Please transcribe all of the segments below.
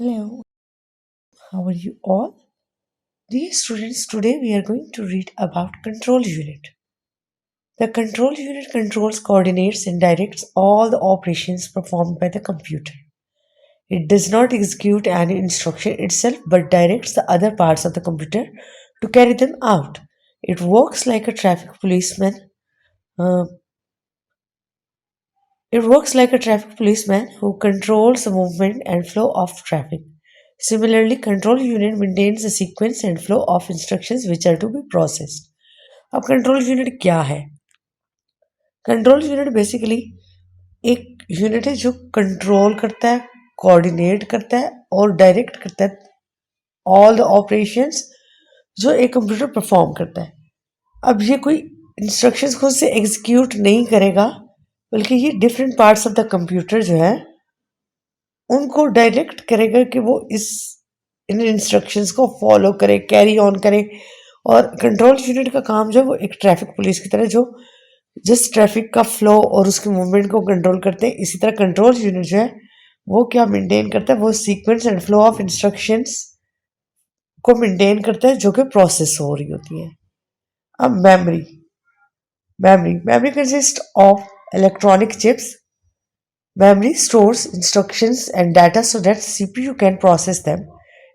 Hello, how are you all? Dear students, today we are going to read about control unit. The control unit controls, coordinates, and directs all the operations performed by the computer. It does not execute any instruction itself but directs the other parts of the computer to carry them out. It works like a traffic policeman. uh, It works like a traffic policeman who controls the movement and flow of traffic. Similarly, control unit maintains the sequence and flow of instructions which are to be processed. अब control unit क्या है? Control unit basically एक unit है जो control करता है, coordinate करता है और डायरेक्ट करता है ऑल द ऑपरेशंस जो एक कंप्यूटर परफॉर्म करता है. अब ये कोई इंस्ट्रक्शंस खुद से एग्जीक्यूट नहीं करेगा, बल्कि ये different parts of the computer जो है उनको डायरेक्ट करेगा कि वो इन इंस्ट्रक्शंस को फॉलो करे, कैरी ऑन करे. और कंट्रोल यूनिट का काम जो है वो एक ट्रैफिक पुलिस की तरह जो जिस ट्रैफिक का फ्लो और उसके मूवमेंट को कंट्रोल करते हैं, इसी तरह कंट्रोल यूनिट जो है वो क्या मेंटेन करता है, वो sequence and flow of instructions को मेंटेन करता है जो कि प्रोसेस हो रही होती है. अब memory memory consist of electronic chips. Memory stores instructions and data so that CPU can process them.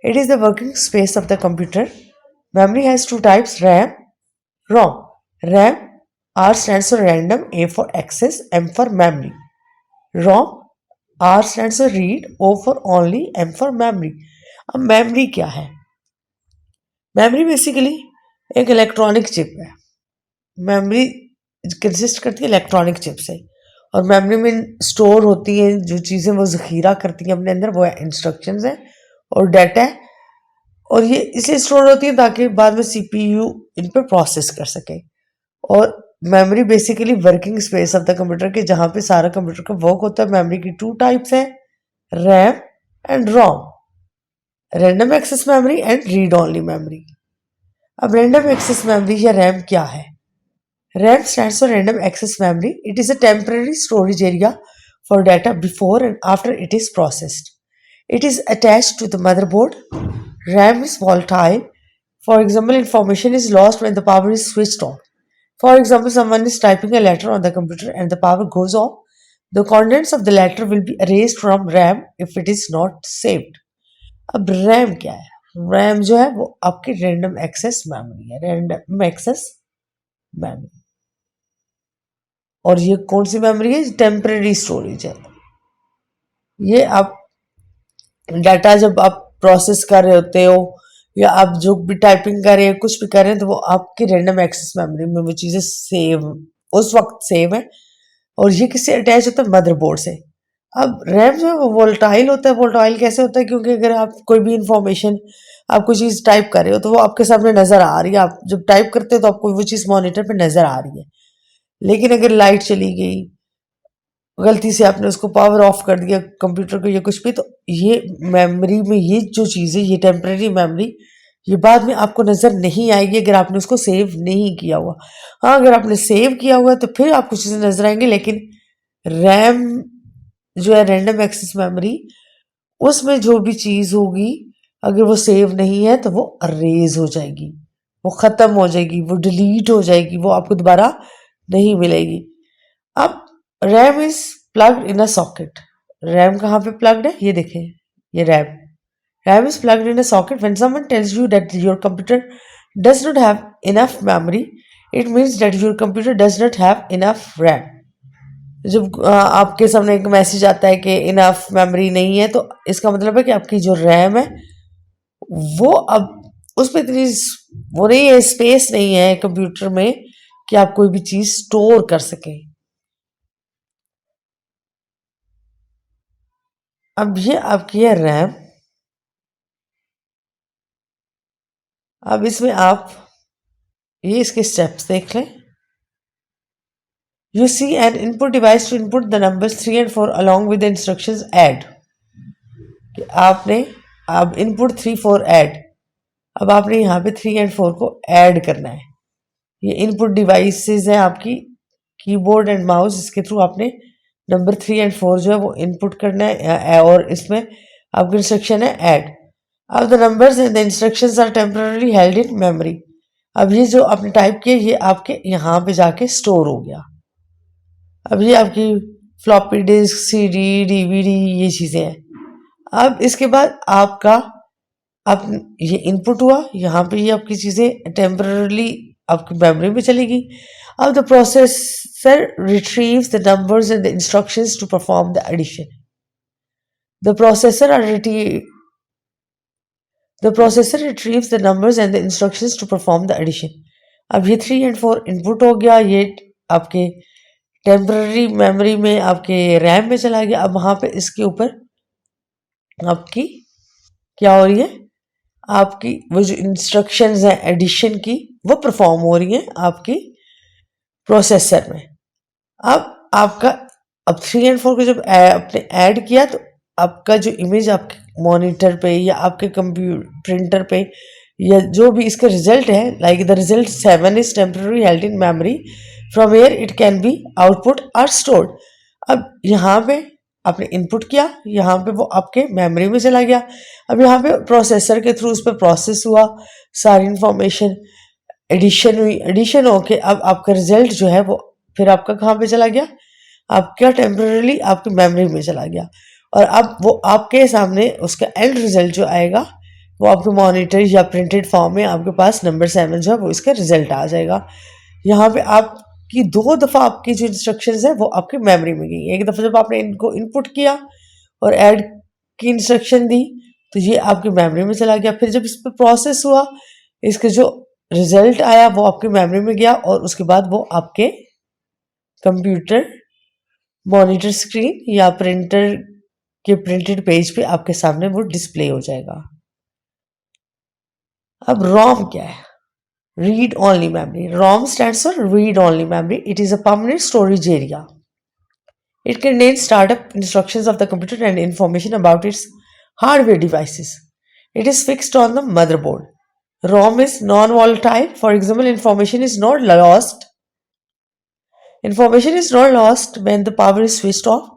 It is the working space of the computer. Memory has two types, RAM, ROM. RAM, R stands for random, A for access, M for memory. ROM, R stands for read, O for only, M for memory. अब memory क्या है? Memory basically एक electronic chip है. Memory consist करती है electronic chip से, और memory में स्टोर होती हैं जो चीज़ें वो ज़ख़ीरा करती हैं अपने अंदर, वो है इंस्ट्रक्शंस है और डाटा है. और ये इसलिए स्टोर होती है ताकि बाद में सीपीयू इन पर प्रोसेस कर सके. और memory basically working space of the computer के जहाँ पे सारा कंप्यूटर का वर्क होता है. मेमोरी की टू टाइप्स हैं, RAM and ROM. Random access memory and read only memory. अब रैंडम एक्सेस मेमोरी या रैम क्या है? RAM stands for Random Access Memory. It is a temporary storage area for data before and after it is processed. It is attached to the motherboard. RAM is volatile. For example, information is lost when the power is switched on. For example, someone is typing a letter on the computer and the power goes off. The contents of the letter will be erased from RAM if it is not saved. अब RAM क्या है? RAM जो है वो आपकी Random Access Memory है. Random Access Memory. और ये कौन सी मेमोरी है? टेम्परेरी स्टोरेज है. ये आप डाटा जब आप प्रोसेस कर रहे होते हो या आप जो भी टाइपिंग कर रहे हैं, कुछ भी कर रहे हैं, तो वो आपकी रैंडम एक्सेस मेमोरी में वो चीज़ें सेव उस वक्त सेव है. और ये किससे अटैच होता है? मदरबोर्ड से. अब रैम जो है वो वोलेटाइल होता है. वोलेटाइल कैसे होता है? क्योंकि अगर आप कोई भी इंफॉर्मेशन, आप कोई चीज़ टाइप कर रहे हो तो वो आपके सामने नज़र आ रही है. आप जब टाइप करते हो तो आपको वो चीज़ मॉनिटर पे नज़र आ रही है. लेकिन अगर लाइट चली गई, गलती से आपने उसको पावर ऑफ कर दिया कंप्यूटर को या कुछ भी, तो ये मेमोरी में ये जो चीज़ है, ये टेम्परेरी मेमोरी, ये बाद में आपको नज़र नहीं आएगी अगर आपने उसको सेव नहीं किया हुआ. हाँ, अगर आपने सेव किया हुआ तो फिर आपको चीज़ें नज़र आएंगी. लेकिन रैम जो है रैंडम एक्सेस मेमोरी, उसमें जो भी चीज़ होगी अगर वो सेव नहीं है तो वो अरेज हो जाएगी, वो ख़त्म हो जाएगी, वो डिलीट हो जाएगी, वो आपको दोबारा नहीं मिलेगी. अब RAM is plugged in a socket. RAM कहाँ पे प्लग्ड है? ये देखें, ये RAM is plugged in a socket. When someone tells you that your computer does not have enough memory, it means that your computer does not have enough RAM. जब आपके सामने एक मैसेज आता है कि इनफ मेमोरी नहीं है, तो इसका मतलब है कि आपकी जो रैम है वो अब उस पर इतनी वो नहीं है, स्पेस नहीं है कंप्यूटर में कि आप कोई भी चीज़ स्टोर कर सकें. अब ये आपकी है रैम. अब इसमें आप ये इसके स्टेप्स देख लें. You see an input device to input the numbers 3 and 4 along with the instructions add. आपने अब इनपुट 3 4 ऐड, अब आपने यहाँ पे 3 and 4 को ऐड करना है. ये इनपुट डिवाइसेस हैं आपकी कीबोर्ड एंड माउस, इसके थ्रू आपने नंबर 3 and 4 जो है वो इनपुट करना है. और इसमें आपकी इंस्ट्रक्शन है ऐड। अब the numbers and the instructions are temporary held in memory. अब ये जो आपने टाइप किया ये आपके यहाँ पे जाके स्टोर हो गया। अब ये आपकी फ्लॉपी डिस्क, सीडी, डीवीडी ये चीजें हैं। अब इसके बाद आपका अब ये इनपुट हुआ, यहाँ पे ये आपकी चीजें टेम्पररली आपकी मेमोरी में चलेगी। अब the processor retrieves the numbers and the instructions to perform the addition. The processor retrieves the numbers and the instructions to perform the addition. अब ये 3 और 4 इनपुट हो गया, ये आपके टेम्पररी मेमोरी में आपके रैम में चला गया। अब वहां पे इसके ऊपर आपकी क्या हो रही है, आपकी वो जो इंस्ट्रक्शंस हैं एडिशन की वो परफॉर्म हो रही हैं आपकी प्रोसेसर में। अब आपका अब 3 और 4 को जब आपने ऐड किया तो आपका जो इमेज आपके मॉनिटर पे या आपके कंप्यूटर प्रिंटर पे या जो भी इसका रिजल्ट है, like the result 7 is temporary held in memory from where it can be output or stored. अब यहाँ पे आपने इनपुट किया, यहाँ पे वो आपके मेमोरी में चला गया। अब यहाँ पे प्रोसेसर के थ्रू उस पर प्रोसेस हुआ, सारी इंफॉर्मेशन एडिशन हुई, एडिशन होके अब आपका रिजल्ट जो है वो फिर आपका कहाँ पे चला गया, आपका टेम्पररी आपकी मेमोरी में चला गया। और अब वो आपके सामने उसका एंड रिजल्ट जो आएगा वो आपके मॉनिटर या प्रिंटेड फॉर्म में आपके पास नंबर 7 जो है वो इसका रिजल्ट आ जाएगा। यहाँ पे आपकी 2 दफ़ा आपकी जो इंस्ट्रक्शंस है वो आपकी मेमोरी में गई। एक दफ़ा जब आपने इनको इनपुट किया और ऐड की इंस्ट्रक्शन दी तो ये आपकी मेमोरी में चला गया। फिर जब इस पर प्रोसेस हुआ, इसका जो रिजल्ट आया वो आपकी मेमोरी में गया और उसके बाद वो आपके कंप्यूटर मॉनिटर स्क्रीन या प्रिंटर के प्रिंटेड पेज पे आपके सामने वो डिस्प्ले हो जाएगा। अब रोम क्या है? Read only memory. Rome stands for read only memory. It is a permanent storage area. It contains startup instructions of the computer and information about its hardware devices. It is fixed on the motherboard. ROM is non-volatile. For example, information is not lost. Information is not lost when the power is switched off.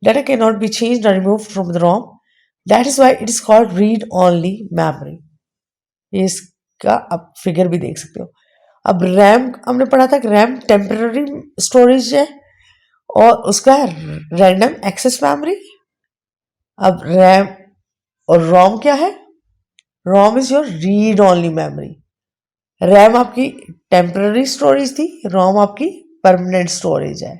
Data cannot be changed or removed from the ROM. That is why it is called read-only memory. ये इसका आप figure भी देख सकते हो। अब RAM हमने पढ़ा था कि रैम टेम्पररी स्टोरेज है और उसका रैंडम एक्सेस मेमोरी। अब रैम और रोम क्या है? ROM is your read only memory. RAM आपकी टेम्पररी स्टोरेज थी, रोम आपकी परमानेंट स्टोरेज है।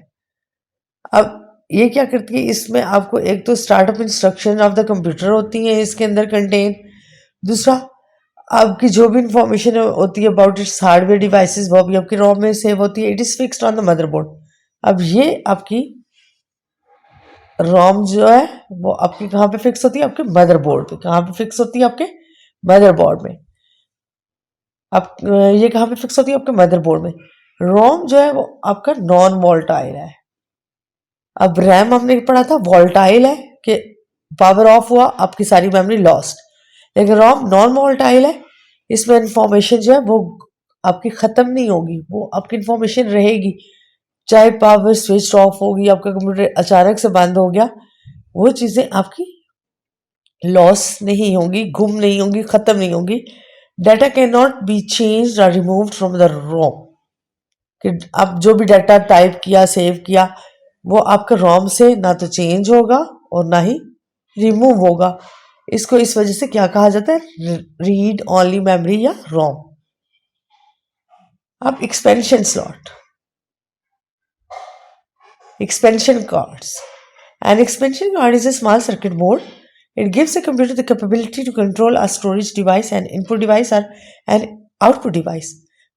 अब ये क्या करती है, इसमें आपको एक तो startup instruction of the computer होती है इसके अंदर कंटेन। दूसरा आपकी जो भी इंफॉर्मेशन होती है अबाउट इट्स हार्डवेयर डिवाइसेस वो भी आपकी रोम में सेव होती है। It is fixed on the motherboard. अब ये आपकी रोम जो है वो आपकी कहाँ पे फिक्स होती है? आपके मदरबोर्ड पे। कहाँ पे फिक्स होती है? आपके मदरबोर्ड में। अब ये कहाँ पे फिक्स होती है? आपके मदरबोर्ड में। रोम जो है वो आपका नॉन वोल्टाइल है। अब रैम हमने पढ़ा था वोल्टाइल है कि पावर ऑफ हुआ आपकी सारी मेमोरी लॉस्ट, लेकिन रोम नॉन वोल्टाइल है, इसमें इंफॉर्मेशन जो है वो आपकी खत्म नहीं होगी, वो आपकी इंफॉर्मेशन रहेगी। चाहे पावर स्विच ऑफ होगी, आपका कंप्यूटर अचानक से बंद हो गया, वो चीजें आपकी लॉस नहीं होंगी, गुम नहीं होंगी, खत्म नहीं होंगी। Data can not be change और रिमूव्ड फ्रॉम द रोम। कि आप जो भी डाटा टाइप किया, सेव किया, वो आपका रोम से ना तो चेंज होगा और ना ही रिमूव होगा। इसको इस वजह से क्या कहा जाता है? रीड ओनली मेमोरी या रोम। अब expansion slot, expansion cards. An expansion card is a small circuit board. It gives a computer the capability to control a storage device, an input device, or an output device.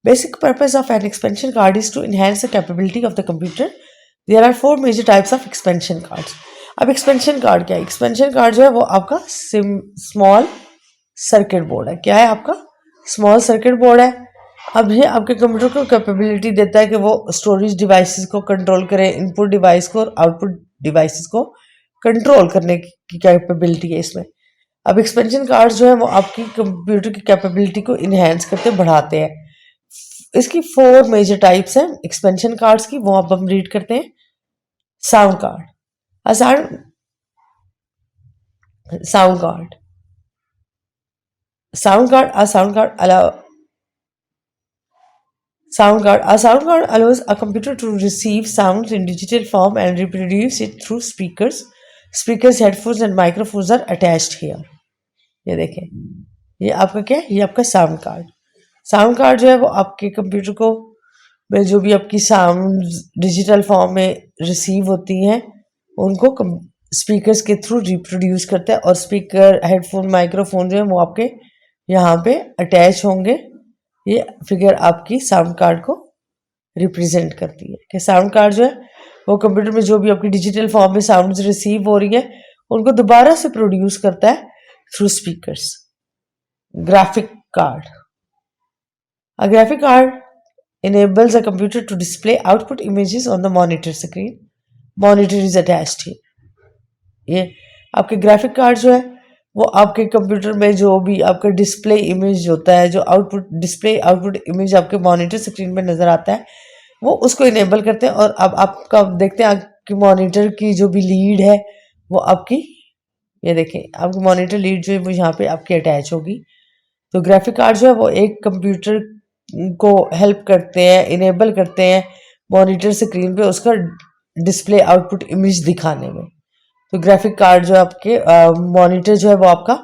Basic purpose of an expansion card is to enhance the capability of the computer. There are 4 major types of expansion cards. अब expansion card क्या है? Expansion card जो है वो आपका small circuit board है। क्या है? आपका स्मॉल सर्किट बोर्ड है। अब ये आपके कंप्यूटर को कैपेबिलिटी देता है कि वो स्टोरेज डिवाइसेस को कंट्रोल करे, इनपुट डिवाइस को और आउटपुट डिवाइसेस को कंट्रोल करने की कैपेबिलिटी है इसमें। अब एक्सपेंशन कार्ड जो है वो आपकी कंप्यूटर की कैपेबिलिटी को इनहेंस करते बढ़ाते हैं। इसकी 4 मेजर टाइप्स हैं एक्सपेंशन कार्ड्स की, वो अब हम रीड करते हैं। Sound card. A sound Sound card. Sound card. A sound card allow. Sound card. A sound card allows a computer to receive sounds in digital form and reproduce it through speakers. Speakers, headphones and microphones are attached here. ये देखें, ये आपका क्या है? ये आपका sound card. Sound card जो है वो आपके कंप्यूटर को में जो भी आपकी साउंड डिजिटल फॉर्म में रिसीव होती हैं उनको स्पीकर्स के थ्रू रिप्रोड्यूस करता है, और स्पीकर, हेडफोन, माइक्रोफोन जो है वो आपके यहाँ पे अटैच होंगे. ये फिगर आपकी साउंड कार्ड को रिप्रेजेंट करती है कि साउंड कार्ड जो है वो कंप्यूटर में जो भी आपकी डिजिटल फॉर्म में साउंड्स रिसीव हो रही है उनको दोबारा से प्रोड्यूस करता है through speakers. Graphic card. A graphic card enables a computer to display output images on the monitor screen. Monitor is attached here. ये आपके ग्राफिक कार्ड जो है वो आपके कंप्यूटर में जो भी आपका डिस्प्ले इमेज होता है, जो आउटपुट इमेज आपके मॉनिटर स्क्रीन में नजर आता है वो उसको इनेबल करते हैं. और अब आपका देखते हैं आपकी मॉनिटर की जो भी लीड है वो आपकी, ये देखें, आपकी मॉनिटर लीड जो है वो यहाँ पे आपकी अटैच होगी. तो ग्राफिक कार्ड जो है वो एक कंप्यूटर को हेल्प करते हैं, इनेबल करते हैं मॉनिटर स्क्रीन पे उसका डिस्प्ले आउटपुट इमेज दिखाने में. तो ग्राफिक कार्ड जो है आपके मॉनिटर जो है वो आपका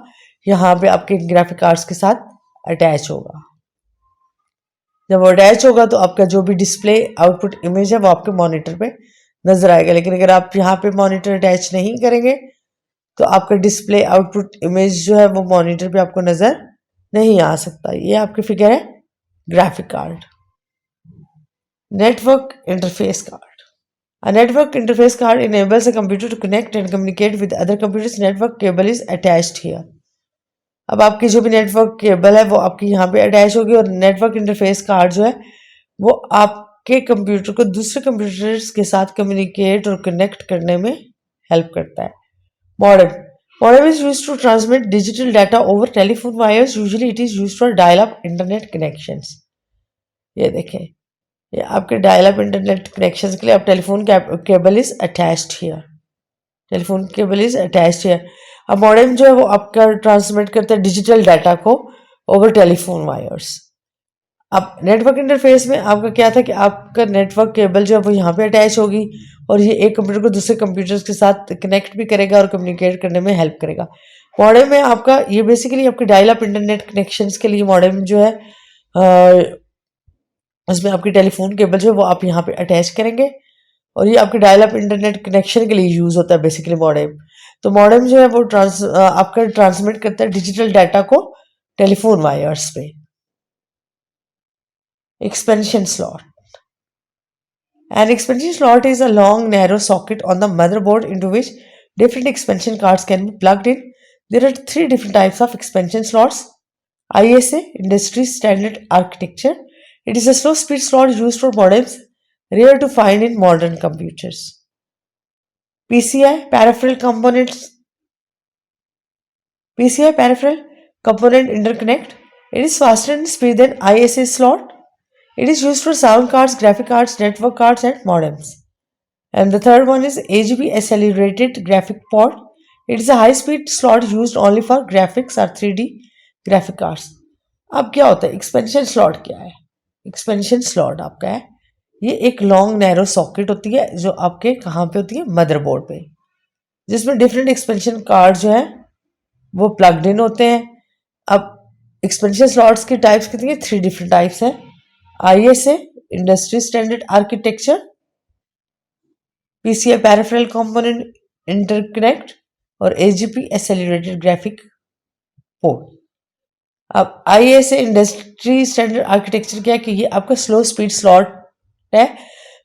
यहाँ पे आपके ग्राफिक कार्ड्स के साथ अटैच होगा. जब वो अटैच होगा तो आपका जो भी डिस्प्ले आउटपुट इमेज है वो आपके मॉनिटर पे नजर आएगा. लेकिन अगर आप यहाँ पे मॉनिटर अटैच नहीं करेंगे तो आपका डिस्प्ले आउटपुट इमेज जो है वो मॉनिटर पे आपको नजर नहीं आ सकता. ये आपकी फिगर है graphic card. Network interface card. A network interface card enables a computer to connect and communicate with other computers. Network cable is attached here. अब आपकी जो भी नेटवर्क केबल है वो आपकी यहाँ पे अटैच होगी, और नेटवर्क इंटरफेस कार्ड जो है वो आपके कंप्यूटर को दूसरे कंप्यूटर्स के साथ कम्युनिकेट और कनेक्ट करने में हेल्प करता है. Modem. Modem is used to transmit digital data over telephone wires. Usually it is used for dial-up internet connections. ये देखें, ये आपके डायल अप इंटरनेट कनेक्शंस के लिए आप telephone cable is attached here. Telephone cable is attached here. अब modem जो है वो आपका ट्रांसमिट करता है डिजिटल डाटा को ओवर टेलीफोन वायर्स. अब नेटवर्क इंटरफेस में आपका क्या था कि आपका नेटवर्क केबल जो है वो यहाँ पे अटैच होगी और ये एक कंप्यूटर को दूसरे कंप्यूटर्स के साथ कनेक्ट भी करेगा और कम्युनिकेट करने में हेल्प करेगा. मॉडेम में आपका ये बेसिकली आपके डायल अप इंटरनेट कनेक्शंस के लिए मॉडेम जो है उसमें आपकी टेलीफोन केबल जो है वो आप यहाँ पे अटैच करेंगे, और ये आपके डायल अप इंटरनेट कनेक्शन के लिए यूज होता है बेसिकली मॉडेम. तो मॉडेम जो है वो आपका ट्रांसमिट करता है डिजिटल डाटा को टेलीफोन वायर्स पे. Expansion slot. An expansion slot is a long narrow socket on the motherboard into which different expansion cards can be plugged in. There are three different types of expansion slots. ISA, Industry Standard Architecture. It is a slow speed slot used for modems, rare to find in modern computers. PCI, Peripheral Components. PCI Peripheral Component Interconnect. It is faster in speed than ISA slot. It is used for sound cards, graphic cards, network cards and modems. And the third one is AGB Accelerated Graphic Port. It is a high-speed slot used only for graphics or 3D graphic cards. अब क्या होता है expansion slot? क्या है expansion slot? आपका है ये एक लॉन्ग नैरो सॉकेट होती है जो आपके कहाँ पे होती है? मदरबोर्ड पे, जिसमें डिफरेंट एक्सपेंशन कार्ड जो है वो प्लग्ड इन होते हैं. अब एक्सपेंशन स्लॉट्स की टाइप्स कितनी है? 3 डिफरेंट टाइप्स है. ISA, Industry Standard Architecture, PCI Peripheral Component Interconnect और AGP Accelerated Graphic Port. अब ISA इंडस्ट्री स्टैंडर्ड आर्किटेक्चर क्या है कि ये आपका स्लो स्पीड स्लॉट है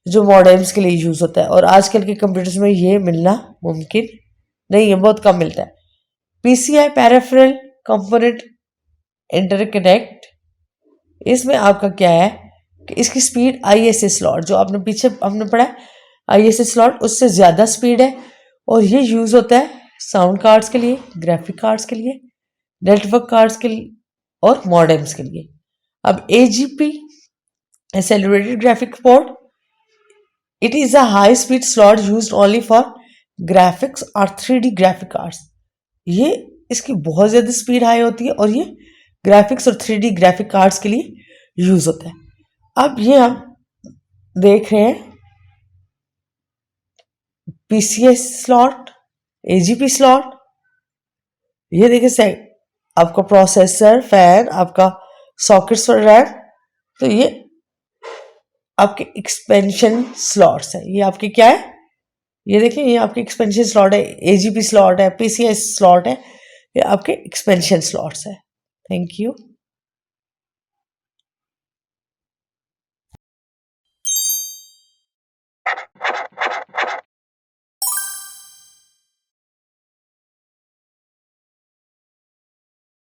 जो मॉडेम्स के लिए यूज होता है, और आजकल के कंप्यूटर्स में ये मिलना मुमकिन नहीं है, बहुत कम मिलता है. PCI Peripheral Component Interconnect, इसमें आपका क्या है कि इसकी स्पीड ISA स्लॉट जो आपने पीछे हमने पढ़ा ISA स्लॉट उससे ज़्यादा स्पीड है, और ये यूज़ होता है साउंड कार्ड्स के लिए, ग्राफिक कार्ड्स के लिए, नेटवर्क कार्ड्स के लिए और मॉडेम्स के लिए. अब AGP Accelerated Graphic Port, it is a high speed slot used only for graphics or 3D graphic cards. ये इसकी बहुत ज़्यादा स्पीड हाई होती है और ये ग्राफिक्स और 3D ग्राफिक कार्ड्स के लिए यूज़ होता है। अब ये हम देख रहे हैं PCS स्लॉट, AGP स्लॉट। ये देखिए आपका प्रोसेसर, फैन, आपका सॉकेट्स और रैम। तो ये आपके एक्सपेंशन स्लॉट्स है। ये आपके क्या है, ये देखिए ये आपके एक्सपेंशन स्लॉट है, AGP स्लॉट है, PCS स्लॉट है, ये आपके एक्सपेंशन स्लॉट्स है। Thank you.